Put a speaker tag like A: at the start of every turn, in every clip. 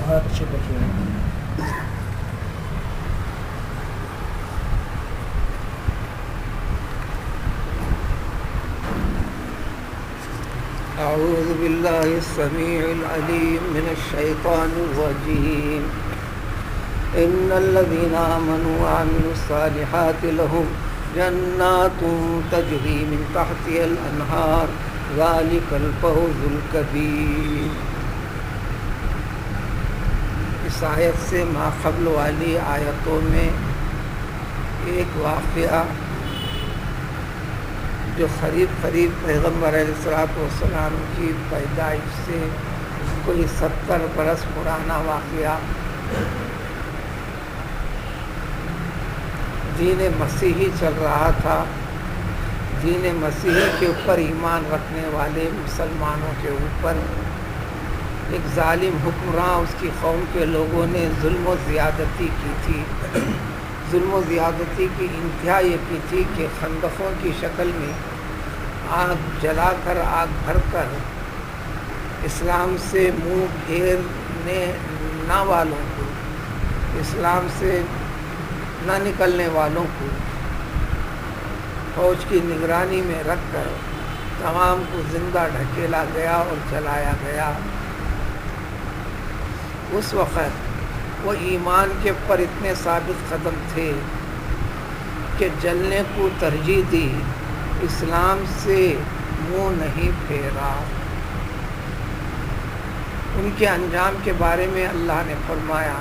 A: بہت اچھے بیٹھے ہیں.
B: اعوذ باللہ السمیع العلیم من الشیطان الرجیم. ان الذین آمنوا وعملوا الصالحات لهم جنات تجری من تحتها الانہار ذلک الفوز الکبیر. اس آیت سے ما قبل والی آیتوں میں ایک واقعہ جو قریب پیغمبر علیہ الصلوۃ والسلام کی پیدائش سے کوئی 70 برس پرانا واقعہ دین مسیحی چل رہا تھا. دین مسیحی کے اوپر ایمان رکھنے والے مسلمانوں کے اوپر ایک ظالم حکمراں اس کی قوم کے لوگوں نے ظلم و زیادتی کی تھی. ظلم و زیادتی کی انتہا یہ کی تھی کہ خندقوں کی شکل میں آگ جلا کر آگ بھر کر اسلام سے منہ پھیرنے نہ والوں کو، اسلام سے نہ نکلنے والوں کو فوج کی نگرانی میں رکھ کر تمام کو زندہ ڈھکیلا گیا اور جلایا گیا. اس وقت وہ ایمان کے پر اتنے ثابت قدم تھے کہ جلنے کو ترجیح دی، اسلام سے منہ نہیں پھیرا. ان کے انجام کے بارے میں اللہ نے فرمایا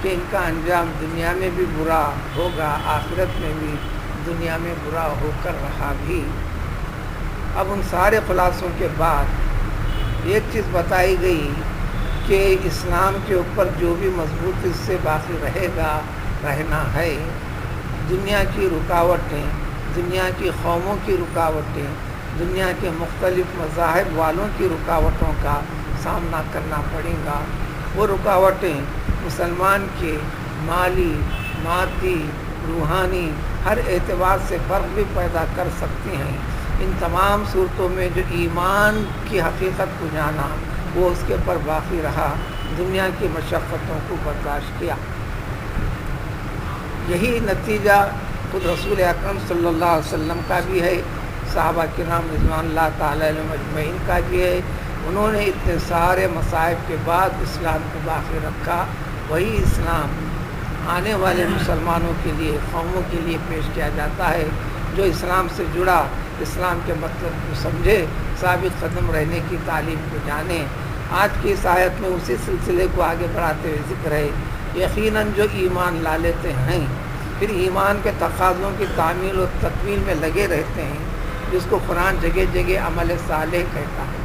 B: کہ ان کا انجام دنیا میں بھی برا ہوگا، آخرت میں بھی. دنیا میں برا ہو کر رہا بھی. اب ان سارے خلاصوں کے بعد ایک چیز بتائی گئی کہ اسلام کے اوپر جو بھی مضبوط اس سے باقی رہے گا، رہنا ہے. دنیا کی رکاوٹیں، دنیا کی قوموں کی رکاوٹیں، دنیا کے مختلف مذاہب والوں کی رکاوٹوں کا سامنا کرنا پڑے گا. وہ رکاوٹیں مسلمان کے مالی، مادی، روحانی ہر اعتبار سے فرق بھی پیدا کر سکتی ہیں. ان تمام صورتوں میں جو ایمان کی حقیقت کو جانا وہ اس کے پر باقی رہا، دنیا کی مشقتوں کو برداشت کیا. یہی نتیجہ خود رسول اکرم صلی اللہ علیہ وسلم کا بھی ہے، صحابہ کرام رضوان اللہ تعالی علیہم اجمعین کا بھی ہے. انہوں نے اتنے سارے مصائب کے بعد اسلام کو باقی رکھا. وہی اسلام آنے والے مسلمانوں کے لیے، قوموں کے لیے پیش کیا جاتا ہے جو اسلام سے جڑا، اسلام کے مطلب کو سمجھے، ثابت قدم رہنے کی تعلیم کو جانے. آج کی اس آیت میں اسی سلسلے کو آگے بڑھاتے ہوئے ذکر ہے. یقیناً جو ایمان لا لیتے ہیں پھر ایمان کے تقاضوں کی تعمیل و تکمیل میں لگے رہتے ہیں، جس کو قرآن جگہ جگہ عمل صالح کہتا ہے.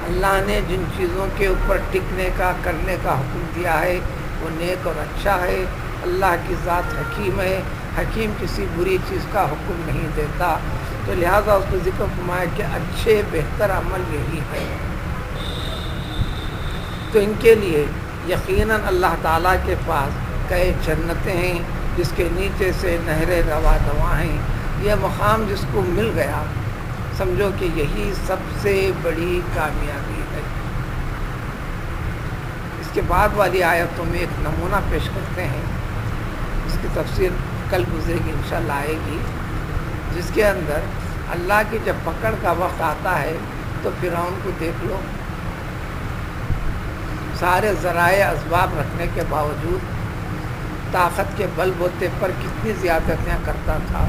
B: اللہ نے جن چیزوں کے اوپر ٹکنے کا، کرنے کا حکم دیا ہے وہ نیک اور اچھا ہے. اللہ کی ذات حکیم ہے، حکیم کسی بری چیز کا حکم نہیں دیتا. تو لہٰذا اس کو ذکر فرمایا کہ اچھے بہتر عمل یہی ہے. تو ان کے لیے یقیناً اللہ تعالیٰ کے پاس کئی جنتیں ہیں جس کے نیچے سے نہریں رواں رواں ہیں. یہ مقام جس کو مل گیا سمجھو کہ یہی سب سے بڑی کامیابی ہے. اس کے بعد والی آیتوں میں ایک نمونہ پیش کرتے ہیں، اس کی تفسیر کل گزرے گی انشاءاللہ آئے گی، جس کے اندر اللہ کی جب پکڑ کا وقت آتا ہے تو فرعون کو دیکھ لو، سارے ذرائع اسباب رکھنے کے باوجود طاقت کے بل بوتے پر کتنی زیادتیاں کرتا تھا.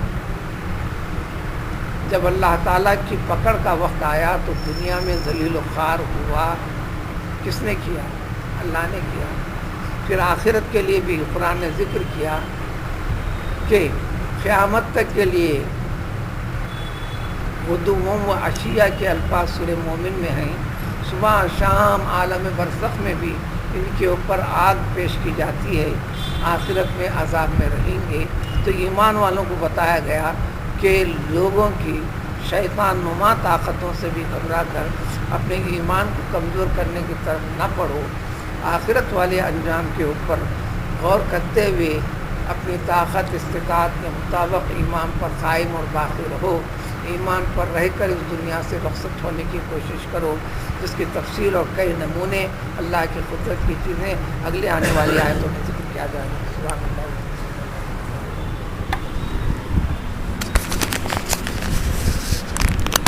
B: جب اللہ تعالیٰ کی پکڑ کا وقت آیا تو دنیا میں ذلیل و خوار ہوا. کس نے کیا؟ اللہ نے کیا. پھر آخرت کے لیے بھی قرآن نے ذکر کیا کہ قیامت تک کے لیے غدووں و عشیہ کے الفاظ سورہ مومن میں ہیں. صبح شام عالم برزخ میں بھی ان کے اوپر آگ پیش کی جاتی ہے، آخرت میں عذاب میں رہیں گے. تو ایمان والوں کو بتایا گیا کہ لوگوں کی شیطان نما طاقتوں سے بھی گھبرا کر اپنے ایمان کو کمزور کرنے کی طرف نہ پڑھو. آخرت والے انجام کے اوپر غور کرتے ہوئے اپنی طاقت استطاعت کے مطابق ایمان پر قائم اور باقی رہو. ایمان پر رہ کر اس دنیا سے رخصت ہونے کی کوشش کرو، جس کی تفصیل اور کئی نمونے اللہ کی قدرت کی چیزیں اگلے آنے والی آیتوں میں ذکر کیا جائے گا۔ سبحان اللہ۔